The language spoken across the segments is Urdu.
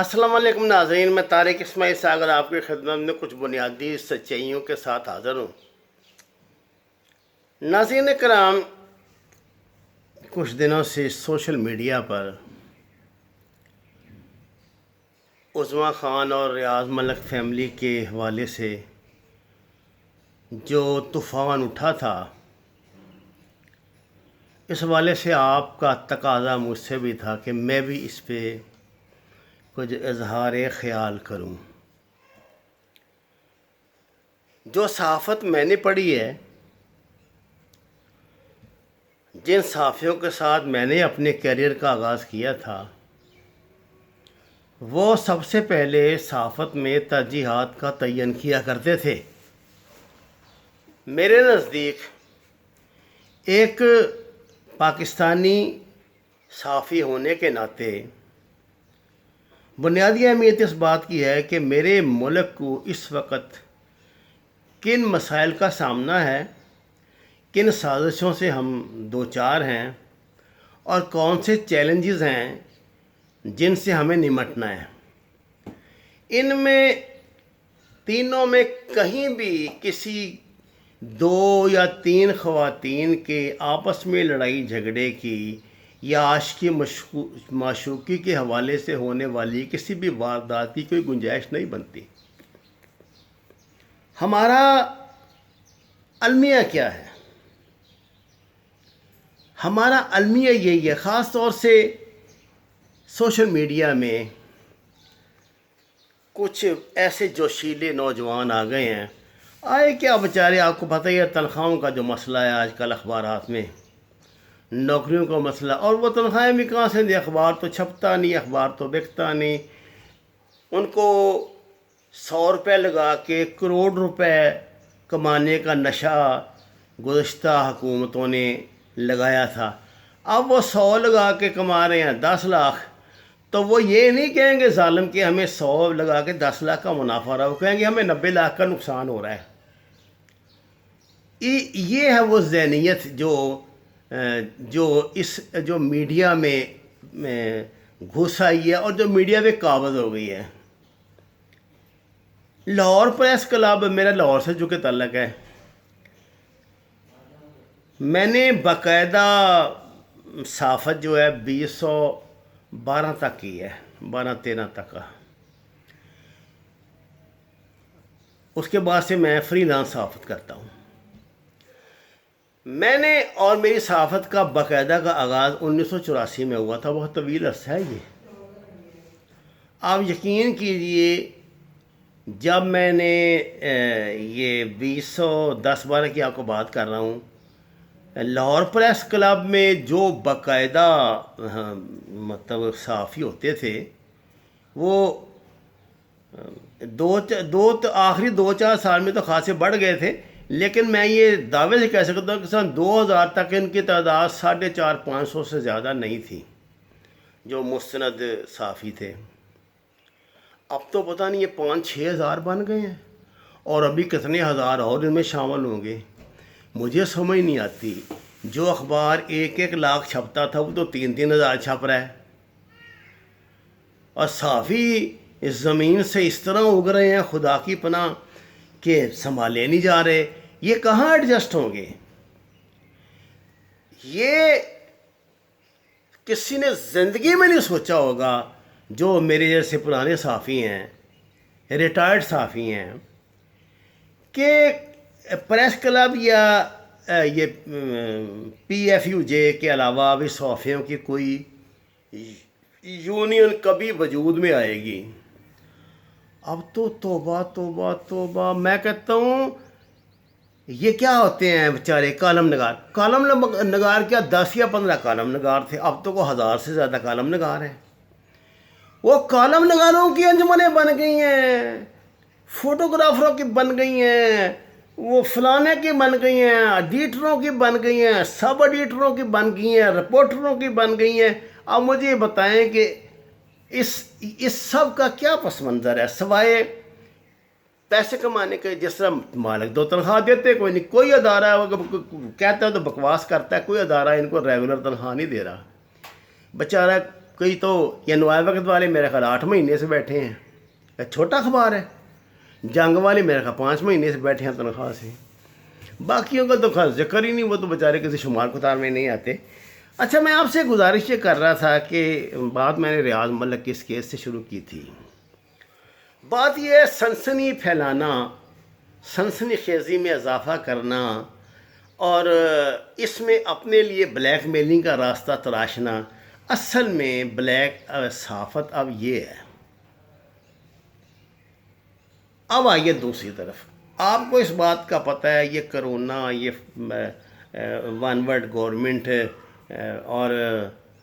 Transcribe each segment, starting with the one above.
السلام علیکم ناظرین، میں طارق اسماعیل ساگر آپ کی خدمت میں کچھ بنیادی سچائیوں کے ساتھ حاضر ہوں۔ ناظرین کرام، کچھ دنوں سے سوشل میڈیا پر عظمیٰ خان اور ریاض ملک فیملی کے حوالے سے جو طوفان اٹھا تھا، اس حوالے سے آپ کا تقاضا مجھ سے بھی تھا کہ میں بھی اس پہ کچھ اظہار خیال کروں۔ جو صحافت میں نے پڑھی ہے، جن صحافیوں کے ساتھ میں نے اپنے کیریئر کا آغاز کیا تھا، وہ سب سے پہلے صحافت میں ترجیحات کا تعین کیا کرتے تھے۔ میرے نزدیک ایک پاکستانی صحافی ہونے کے ناطے بنیادی اہمیت اس بات کی ہے کہ میرے ملک کو اس وقت کن مسائل کا سامنا ہے، کن سازشوں سے ہم دوچار ہیں اور کون سے چیلنجز ہیں جن سے ہمیں نمٹنا ہے۔ ان میں تینوں میں کہیں بھی کسی دو یا تین خواتین کے آپس میں لڑائی جھگڑے کی یا عاشقی معشوقی کے حوالے سے ہونے والی کسی بھی واردات کی کوئی گنجائش نہیں بنتی۔ ہمارا المیہ کیا ہے؟ ہمارا المیہ یہی ہے، خاص طور سے سوشل میڈیا میں کچھ ایسے جوشیلے نوجوان آ گئے ہیں، آئے کیا بیچارے، آپ کو پتہ ہی ہے تنخواہوں کا جو مسئلہ ہے آج کل اخبارات میں، نوکریوں کا مسئلہ، اور وہ تنخواہیں بھی کہاں سے دیں؟ اخبار تو چھپتا نہیں، اخبار تو بکتا نہیں۔ ان کو 100 روپے لگا کے کروڑ روپے کمانے کا نشہ گزشتہ حکومتوں نے لگایا تھا۔ اب وہ 100 لگا کے کما رہے ہیں 10 لاکھ، تو وہ یہ نہیں کہیں گے ظالم کہ ہمیں 100 لگا کے 10 لاکھ کا منافع رہا، وہ کہیں گے ہمیں 90 لاکھ کا نقصان ہو رہا ہے۔ یہ ہے وہ ذہنیت جو میڈیا میں گھس آئی ہے اور جو میڈیا پہ قابض ہو گئی ہے۔ لاہور پریس کلب، میرا لاہور سے جو کہ تعلق ہے، میں نے باقاعدہ صحافت جو ہے 2012 تک کی ہے، 12-13 تک کا۔ اس کے بعد سے میں فری لانس صحافت کرتا ہوں۔ میں نے اور میری صحافت کا باقاعدہ کا آغاز 1984 میں ہوا تھا، بہت طویل عرصہ ہے یہ۔ آپ یقین کیجئے، جب میں نے یہ 2010-12 کی آپ کو بات کر رہا ہوں، لاہور پریس کلب میں جو باقاعدہ مطلب صحافی ہوتے تھے، وہ آخری 2-4 سال میں تو خاصے بڑھ گئے تھے، لیکن میں یہ دعوے سے کہہ سکتا ہوں کہ سن 2000 تک ان کی تعداد 450-500 سے زیادہ نہیں تھی جو مستند صحافی تھے۔ اب تو پتہ نہیں یہ 5-6 ہزار بن گئے ہیں، اور ابھی کتنے ہزار اور ان میں شامل ہوں گے۔ مجھے سمجھ نہیں آتی، جو اخبار 1-1 لاکھ چھپتا تھا وہ تو 3-3 ہزار چھپ رہا ہے، اور صحافی اس زمین سے اس طرح اگ رہے ہیں خدا کی پناہ کہ سنبھالے نہیں جا رہے۔ یہ کہاں ایڈجسٹ ہوں گے؟ یہ کسی نے زندگی میں نہیں سوچا ہوگا، جو میرے جیسے پرانے صحافی ہیں، ریٹائرڈ صحافی ہیں، کہ پریس کلب یا یہ PFUJ کے علاوہ بھی صحافیوں کی کوئی یونین کبھی وجود میں آئے گی۔ اب تو توبہ توبہ توبہ، میں کہتا ہوں یہ کیا ہوتے ہیں بیچارے کالم نگار کیا 10 یا 15 کالم نگار تھے، اب تو کو 1000 سے زیادہ کالم نگار ہیں۔ وہ کالم نگاروں کی انجمنیں بن گئی ہیں، فوٹوگرافروں کی بن گئی ہیں، وہ فلانے کی بن گئی ہیں، ایڈیٹروں کی بن گئی ہیں، سب ایڈیٹروں کی بن گئی ہیں، رپورٹروں کی بن گئی ہیں۔ اب مجھے یہ بتائیں کہ اس سب کا کیا پس منظر ہے، سوائے پیسے کمانے کے؟ جس طرح مالک 2 تنخواہ دیتے، کوئی نہیں، کوئی ادارہ کہتا ہے تو بکواس کرتا ہے، کوئی ادارہ ان کو ریگولر تنخواہ نہیں دے رہا۔ بیچارہ کوئی تو یہ نوائے وقت والے میرے خیال 8 مہینے سے بیٹھے ہیں، یہ چھوٹا اخبار ہے. جنگ والے میرے خیال 5 مہینے سے بیٹھے ہیں تنخواہ سے. باقیوں کا تو خاص ذکر ہی نہیں، وہ تو بیچارے کسی شمار کتار میں نہیں آتے. اچھا، میں آپ سے گزارش یہ کر رہا تھا کہ بات میں نے ریاض ملک کے اس کیس سے شروع کی تھی. بات یہ ہے سنسنی پھیلانا، سنسنی خیزی میں اضافہ کرنا اور اس میں اپنے لیے بلیک میلنگ کا راستہ تراشنا. اصل میں بلیک صحافت اب یہ ہے. اب آئیے دوسری طرف، آپ کو اس بات کا پتہ ہے یہ کرونا، یہ ون ورلڈ گورنمنٹ اور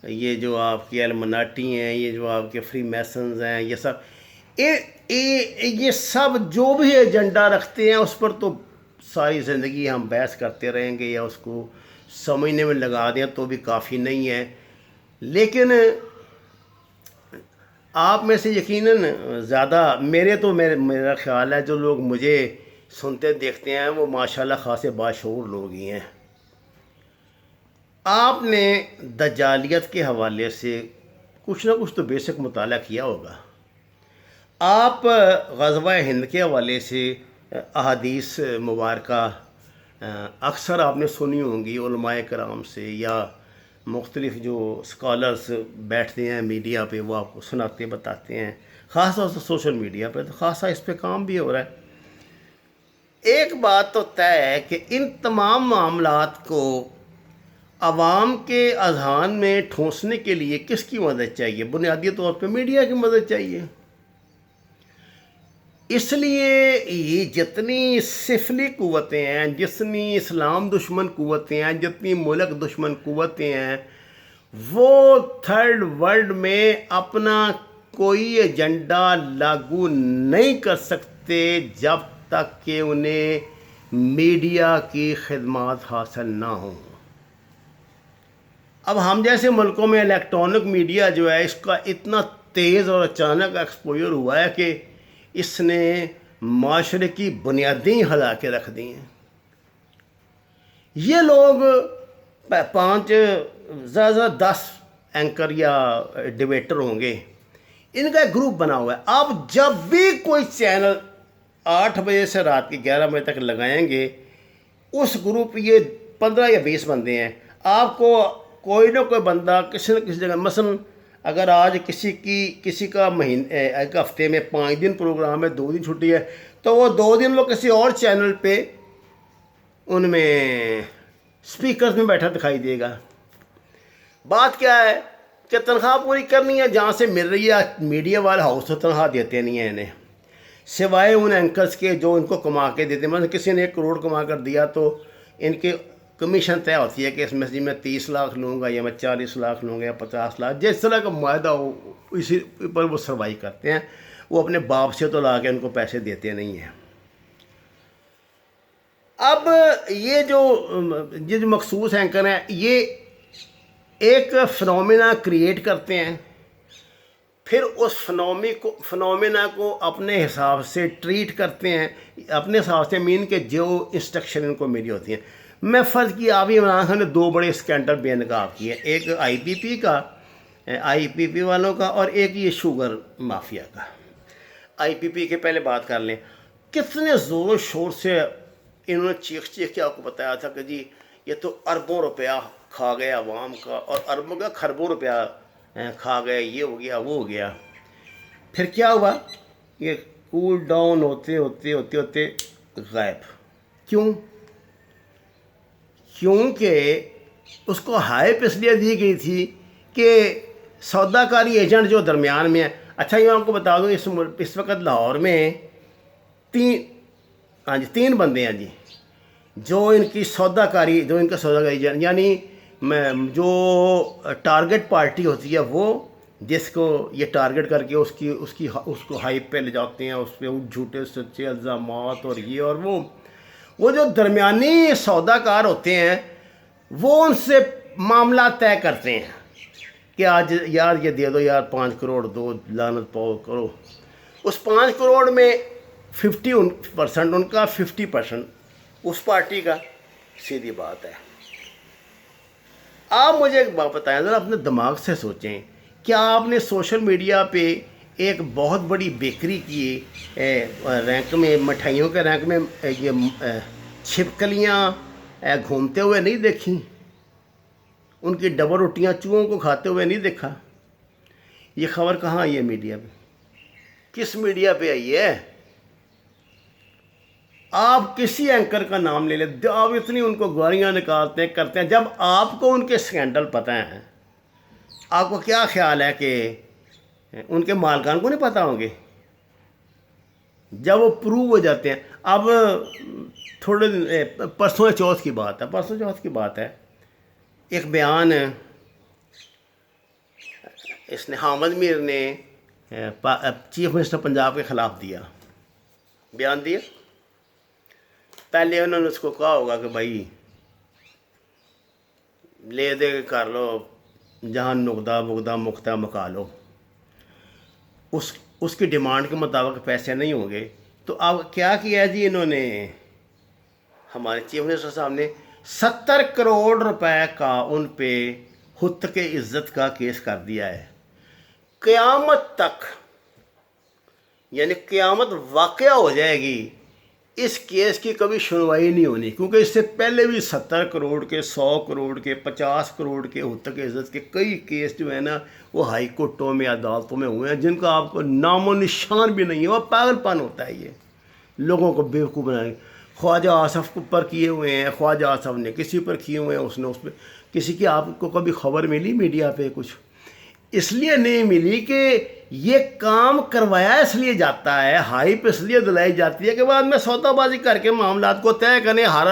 یہ جو آپ کے المناٹی ہیں، یہ جو آپ کے فری میسنز ہیں، یہ سب یہ سب جو بھی ایجنڈا رکھتے ہیں اس پر تو ساری زندگی ہم بحث کرتے رہیں گے یا اس کو سمجھنے میں لگا دیں تو بھی کافی نہیں ہے. لیکن آپ میں سے یقیناً زیادہ میرا خیال ہے جو لوگ مجھے سنتے دیکھتے ہیں وہ ماشاءاللہ خاصے باشعور لوگ ہی ہیں. آپ نے دجالیت کے حوالے سے کچھ نہ کچھ تو بیسک مطالعہ کیا ہوگا. آپ غزوہ ہند کے حوالے سے احادیث مبارکہ اکثر آپ نے سنی ہوں گی علماء کرام سے، یا مختلف جو اسکالرز بیٹھتے ہیں میڈیا پہ وہ آپ کو سناتے بتاتے ہیں، خاص طور سے سوشل میڈیا پہ تو خاصا اس پہ کام بھی ہو رہا ہے. ایک بات تو طے ہے کہ ان تمام معاملات کو عوام کے اذہان میں ٹھونسنے کے لیے کس کی مدد چاہیے؟ بنیادی طور پہ میڈیا کی مدد چاہیے. اس لیے یہ جتنی سفلی قوتیں ہیں، جتنی اسلام دشمن قوتیں ہیں، جتنی ملک دشمن قوتیں ہیں، وہ تھرڈ ورلڈ میں اپنا کوئی ایجنڈا لاگو نہیں کر سکتے جب تک کہ انہیں میڈیا کی خدمات حاصل نہ ہوں. اب ہم جیسے ملکوں میں الیکٹرانک میڈیا جو ہے اس کا اتنا تیز اور اچانک ایکسپوجر ہوا ہے کہ اس نے معاشرے کی بنیادیں ہلا کے رکھ دی ہیں. یہ لوگ 5 زیادہ 10 اینکر یا ڈیبیٹر ہوں گے، ان کا ایک گروپ بنا ہوا ہے. آپ جب بھی کوئی چینل 8 بجے سے رات کے 11 بجے تک لگائیں گے، اس گروپ یہ 15 یا 20 بندے ہیں. آپ کو کوئی نہ کوئی بندہ کسی نہ کسی جگہ، مثلا اگر آج کسی کا ایک ہفتے میں 5 دن پروگرام ہے، 2 دن چھٹی ہے، تو وہ 2 دن وہ کسی اور چینل پہ ان میں سپیکرز میں بیٹھا دکھائی دے گا. بات کیا ہے کہ تنخواہ پوری کرنی ہے، جہاں سے مل رہی ہے میڈیا والے ہاؤس تو تنخواہ دیتے نہیں ہیں انہیں، سوائے ان اینکرز کے جو ان کو کما کے دیتے ہیں. مثلا کسی نے 1 کروڑ کما کر دیا تو ان کے کمیشن طے ہوتی ہے کہ اس میں میں 30 لاکھ لوں گا یا میں 40 لاکھ لوں گا یا 50 لاکھ، جس طرح کا معاہدہ ہو اسی پر وہ سروائی کرتے ہیں. وہ اپنے باپ سے تو لا کے ان کو پیسے دیتے نہیں ہیں. اب یہ جو مخصوص اینکر ہیں یہ ایک فنومینا کریٹ کرتے ہیں، پھر اس فنومینا کو اپنے حساب سے ٹریٹ کرتے ہیں، اپنے حساب سے مین کہ جو انسٹرکشن ان کو ملی ہوتی ہیں. میں فرض کیا ابھی عمران خان نے 2 بڑے اسکینڈل بے نقاب کیے، ایک آئی پی پی والوں کا اور ایک یہ شوگر مافیا کا. آئی پی پی کے پہلے بات کر لیں، کتنے زور و شور سے انہوں نے چیخ کے آپ کو بتایا تھا کہ جی یہ تو اربوں روپیہ کھا گیا عوام کا، اور اربوں کا خربوں روپیہ کھا گئے، یہ ہو گیا وہ ہو گیا. پھر کیا ہوا؟ یہ کول ڈاؤن ہوتے غائب. کیونکہ اس کو ہائپ اس لیے دی گئی تھی کہ سودا کاری ایجنٹ جو درمیان میں ہے. اچھا یہ آپ کو بتا دوں اس وقت لاہور میں 3 بندے ہیں جی جو ان کا سودا کاری ایجنٹ، یعنی جو ٹارگٹ پارٹی ہوتی ہے وہ جس کو یہ ٹارگٹ کر کے اس کو ہائپ پہ لے جاتے ہیں، اس پہ جھوٹے سچے الزامات اور یہ اور وہ جو درمیانی سودا کار ہوتے ہیں وہ ان سے معاملہ طے کرتے ہیں کہ آج یار یہ دے دو یار، 5 کروڑ دو، لعنت پاؤ کرو. اس 5 کروڑ میں 50% ان کا، 50% اس پارٹی کا. سیدھی بات ہے. آپ مجھے ایک بات بتائیں، ذرا اپنے دماغ سے سوچیں، کیا آپ نے سوشل میڈیا پہ ایک بہت بڑی بیکری کی رینک میں مٹھائیوں کے رینک میں یہ چھپکلیاں گھومتے ہوئے نہیں دیکھیں؟ ان کی ڈبل روٹیاں چوہوں کو کھاتے ہوئے نہیں دیکھا؟ یہ خبر کہاں آئی ہے میڈیا پہ؟ کس میڈیا پہ آئی ہے؟ آپ کسی اینکر کا نام لے لیں، آپ اتنی ان کو گالیاں نکالتے ہیں کرتے ہیں، جب آپ کو ان کے سکینڈل پتہ ہیں، آپ کو کیا خیال ہے کہ ان کے مالکان کو نہیں پتہ ہوں گے جب وہ پروو ہو جاتے ہیں؟ اب تھوڑے پرسوں چوتھ کی بات ہے، ایک بیان اس نے حامد میر نے چیف منسٹر پنجاب کے خلاف دیا، بیان دیا۔ پہلے انہوں نے اس کو کہا ہوگا کہ بھائی لے دے کے کر لو، جہاں نقدہ بغدہ مختہ مکا لو، اس کی ڈیمانڈ کے مطابق پیسے نہیں ہوں گے۔ تو اب کیا کیا جی انہوں نے؟ ہمارے چیف منسٹر صاحب نے 70 کروڑ روپے کا ان پہ ہتک عزت کا کیس کر دیا ہے۔ قیامت تک، یعنی قیامت واقعہ ہو جائے گی، اس کیس کی کبھی سنوائی نہیں ہونی، کیونکہ اس سے پہلے بھی 70 کروڑ کے، 100 کروڑ کے، 50 کروڑ کے ہتک عزت کے کئی کیس جو ہے نا وہ ہائی کورٹوں میں، عدالتوں میں ہوئے ہیں، جن کا آپ کو نام و نشان بھی نہیں ہے۔ وہ پاگل پن ہوتا ہے، یہ لوگوں کو بیوقوف بنائے۔ خواجہ آصف پر کیے ہوئے ہیں، خواجہ آصف نے کسی پر کیے ہوئے ہیں، اس نے اس پہ کسی کی آپ کو کبھی خبر ملی میڈیا پہ؟ کچھ اس لیے نہیں ملی کہ یہ کام کروایا اس لیے جاتا ہے، ہائپ اس لیے دلائی جاتی ہے کہ بعد میں سودا بازی کر کے معاملات کو طے کرنے، ہر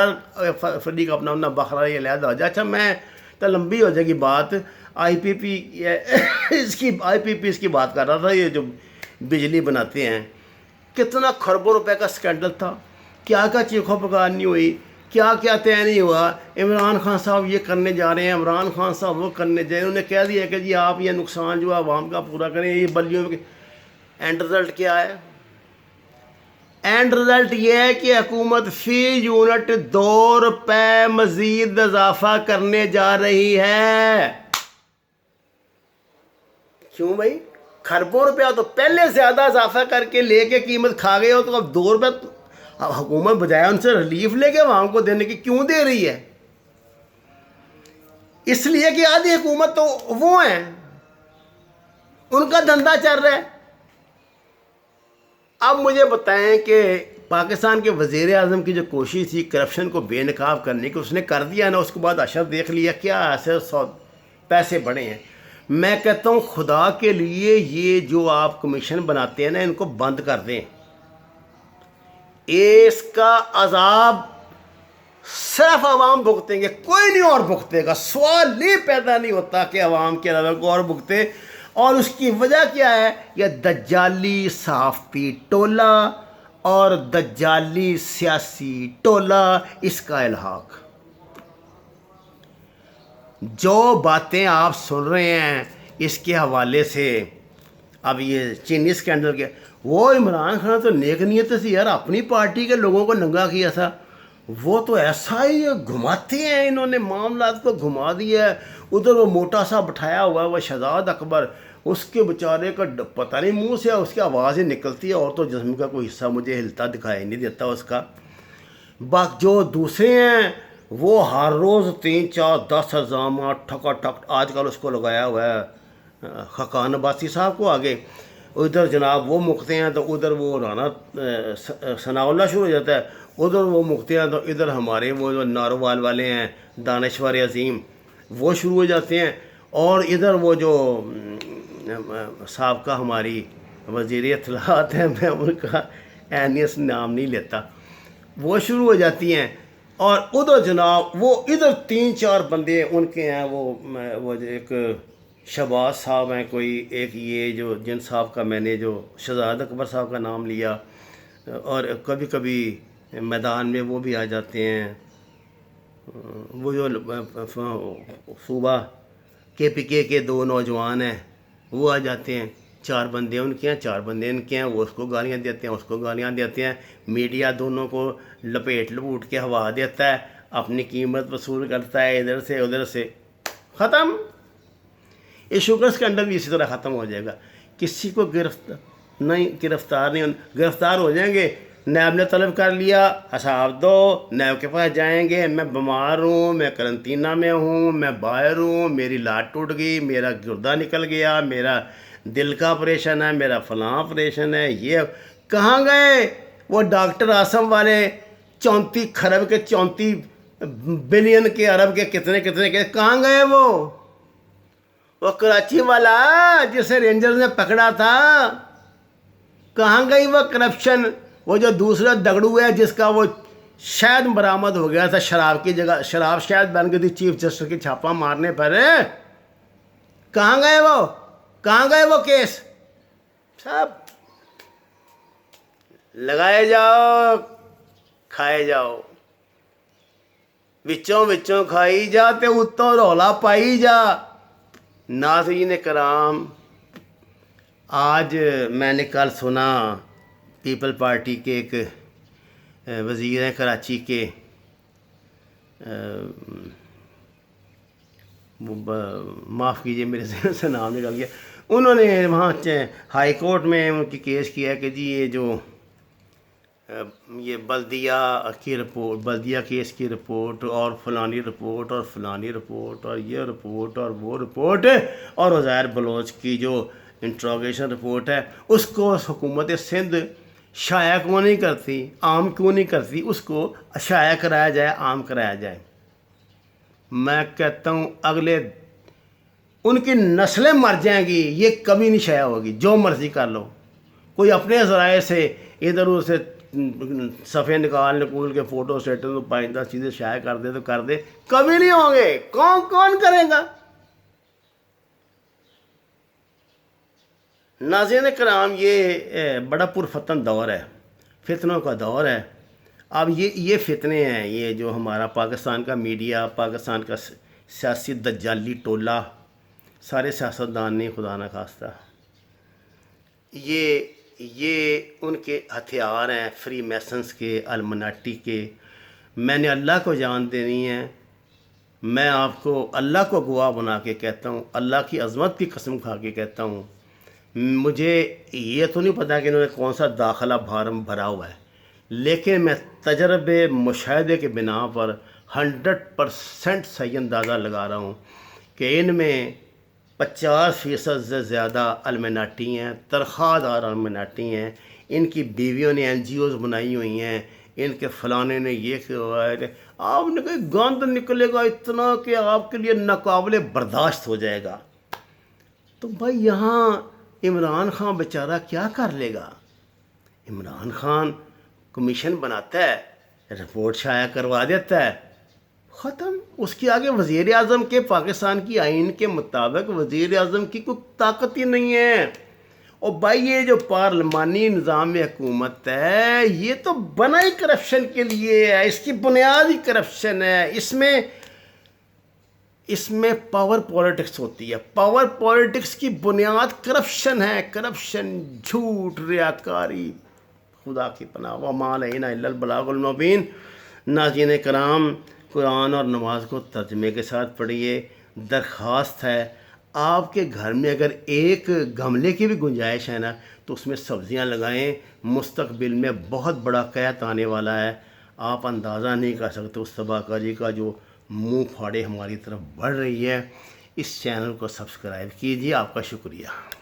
فریق اپنا اپنا بخرا یہ علیحدہ ہو جائے۔ اچھا میں تو لمبی ہو جائے گی بات، آئی پی پی اس کی بات کر رہا تھا۔ یہ جو بجلی بناتے ہیں، کتنا خربوں روپے کا سکینڈل تھا، کیا کیا چیخو پکار نہیں ہوئی، کیا کیا طے نہیں ہوا۔ عمران خان صاحب یہ کرنے جا رہے ہیں، عمران خان صاحب وہ کرنے جا رہے ہیں، انہوں نے کہہ دیا کہ جی آپ یہ نقصان جو ہے عوام کا پورا کریں، یہ بلیوں میں۔ اینڈ رزلٹ کیا ہے؟ اینڈ رزلٹ یہ ہے کہ حکومت فی یونٹ 2 روپے مزید اضافہ کرنے جا رہی ہے۔ کیوں بھائی؟ خربوں روپیہ تو پہلے زیادہ اضافہ کر کے لے کے قیمت کھا گئے ہو، تو اب 2 روپے حکومت بجائے ان سے ریلیف لے کے عوام کو دینے کی کیوں دے رہی ہے؟ اس لیے کہ آدھی حکومت تو وہ ہیں، ان کا دھندا چل رہا ہے۔ اب مجھے بتائیں کہ پاکستان کے وزیر اعظم کی جو کوشش تھی کرپشن کو بے نقاب کرنے کی، اس نے کر دیا نا، اس کے بعد اشر دیکھ لیا کیا ایسے پیسے بڑھے ہیں۔ میں کہتا ہوں خدا کے لیے یہ جو آپ کمیشن بناتے ہیں نا، ان کو بند کر دیں۔ اس کا عذاب صرف عوام بھگتیں گے، کوئی نہیں اور بھگتے گا۔ سوال یہ پیدا نہیں ہوتا کہ عوام کے علاوہ کو اور بھگتے، اور اس کی وجہ کیا ہے؟ یہ دجالی صحافتی ٹولہ اور دجالی سیاسی ٹولہ، اس کا الحاق۔ جو باتیں آپ سن رہے ہیں اس کے حوالے سے، اب یہ چینی اسکینڈل کے، وہ عمران خان تو نیک نیت سے یار اپنی پارٹی کے لوگوں کو ننگا کیا تھا، وہ تو ایسا ہی گھماتے ہیں، انہوں نے معاملات کو گھما دیا ہے۔ ادھر وہ موٹا سا بٹھایا ہوا ہے وہ شہزاد اکبر، اس کے بیچارے کا پتہ نہیں منہ سے اس کی آواز ہی نکلتی ہے، اور تو جسم کا کوئی حصہ مجھے ہلتا دکھائی نہیں دیتا اس کا۔ جو دوسرے ہیں وہ ہر روز 3 4 10 الزامات ٹھکا ٹھک، آج کل اس کو لگایا ہوا ہے خقان عباسی صاحب کو آگے، ادھر جناب وہ مکتے ہیں تو ادھر وہ رانا ثناء اللہ شروع ہو جاتا ہے، ادھر وہ مکتے ہیں تو ادھر ہمارے وہ جو ناروال والے ہیں دانشور عظیم وہ شروع ہو جاتے ہیں، اور ادھر وہ جو سابقہ ہماری وزیر اطلاعات ہیں، میں ان کا اینیس نام نہیں لیتا، وہ شروع ہو جاتی ہیں، اور ادھر جناب وہ ادھر 3 4 بندے ان کے ہیں، وہ ایک شہباز صاحب ہیں، کوئی ایک یہ جو جن صاحب کا میں نے جو شہزاد اکبر صاحب کا نام لیا، اور کبھی کبھی میدان میں وہ بھی آ جاتے ہیں، وہ جو صوبہ کے پی کے 2 نوجوان ہیں وہ آ جاتے ہیں، 4 بندے ان کے ہیں، 4 بندے ان کے ہیں، وہ اس کو گالیاں دیتے ہیں، اس کو گالیاں دیتے ہیں، میڈیا دونوں کو لپیٹ کے ہوا دیتا ہے، اپنی قیمت وصول کرتا ہے ادھر سے ادھر سے، ختم۔ یہ شوگر اسکینڈل بھی اسی طرح ختم ہو جائے گا. کسی کو گرفتار نہیں گرفتار ہو جائیں گے. نیب نے طلب کر لیا حساب دو, نیب کے پاس جائیں گے, میں بیمار ہوں, میں قرنطینہ میں ہوں, میں باہر ہوں, میری لاٹ ٹوٹ گئی, میرا گردہ نکل گیا, میرا دل کا آپریشن ہے, میرا فلاں آپریشن ہے. یہ کہاں گئے وہ ڈاکٹر آسم والے 34 خرب کے 34 بلین کے ارب کے کتنے کے کہاں گئے وہ کراچی والا جسے رینجرز نے پکڑا تھا, کہاں گئی وہ کرپشن؟ وہ جو دوسرا دگڑو ہے جس کا وہ شاید برآمد ہو گیا تھا شراب کی جگہ, شراب شاید بن گئی تھی چیف جسٹس کی چھاپا مارنے پر, کہاں گئے وہ کیس؟ سب لگائے جاؤ کھائے جاؤ, وچوں کھائی جا تے اتوں رولا پائی جا. ناظرین کرام, آج میں نے کل سنا پیپل پارٹی کے ایک وزیر ہیں کراچی کے, معاف کیجیے میرے ذہن سے نام نکل گیا, انہوں نے وہاں ہائی کورٹ میں ان کی کیس کیا ہے کہ جی یہ بلدیہ کی رپورٹ, بلدیہ کیس کی رپورٹ, اور فلانی رپورٹ اور فلانی رپورٹ اور یہ رپورٹ اور وہ رپورٹ, اور عزیر بلوچ کی جو انٹروگیشن رپورٹ ہے اس کو حکومت سندھ شائع کیوں نہیں کرتی, عام کیوں نہیں کرتی, اس کو شائع کرایا جائے, عام کرایا جائے. میں کہتا ہوں اگلے ان کی نسلیں مر جائیں گی, یہ کبھی نہیں شائع ہوگی. جو مرضی کر لو, کوئی اپنے ذرائع سے ادھر ادھر سے صفحے نکال کے فوٹو سیٹوں پائندہ چیزیں شائع کر دے تو کر دے, کبھی نہیں ہوں گے. کون کرے گا؟ ناظرین کرام, یہ بڑا پرفتن دور ہے, فتنوں کا دور ہے. اب یہ فتنے ہیں, یہ جو ہمارا پاکستان کا میڈیا, پاکستان کا سیاسی دجالی ٹولہ, سارے سیاستدان نہیں خدا نہ خواستہ, یہ ان کے ہتھیار ہیں فری میسنز کے, المناٹی کے. میں نے اللہ کو جان دینی ہے, میں آپ کو اللہ کو گواہ بنا کے کہتا ہوں, اللہ کی عظمت کی قسم کھا کے کہتا ہوں, مجھے یہ تو نہیں پتا کہ انہوں نے کون سا داخلہ فارم بھرا ہوا ہے, لیکن میں تجربے مشاہدے کے بنا پر 100% صحیح اندازہ لگا رہا ہوں کہ ان میں 50% سے زیادہ المناٹی ہیں, تنخواہ دار المناٹی ہیں. ان کی بیویوں نے NGOs بنائی ہوئی ہیں, ان کے فلانے نے یہ کیا ہے. آپ نے کہا گند نکلے گا اتنا کہ آپ کے لیے ناقابل برداشت ہو جائے گا. تو بھائی یہاں عمران خان بیچارہ کیا کر لے گا؟ عمران خان کمیشن بناتا ہے, رپورٹ شائع کروا دیتا ہے, ختم. اس کے آگے وزیر اعظم کے, پاکستان کی آئین کے مطابق وزیر اعظم کی کوئی طاقت ہی نہیں ہے. اور بھائی یہ جو پارلیمانی نظام حکومت ہے یہ تو بنا ہی کرپشن کے لیے ہے, اس کی بنیاد ہی کرپشن ہے. اس میں پاور پولیٹکس ہوتی ہے. پاور پولیٹکس کی بنیاد کرپشن ہے, کرپشن, جھوٹ, ریاکاری. خدا کی پناہ, وما علینا الا البلاغ المبین. ناظرین کرام, قرآن اور نماز کو ترجمے کے ساتھ پڑھیے. درخواست ہے آپ کے گھر میں اگر ایک گملے کی بھی گنجائش ہے نا تو اس میں سبزیاں لگائیں. مستقبل میں بہت بڑا قحط آنے والا ہے, آپ اندازہ نہیں کر سکتے اس تباہ کاری کا جو منہ پھاڑے ہماری طرف بڑھ رہی ہے. اس چینل کو سبسکرائب کیجیے. آپ کا شکریہ.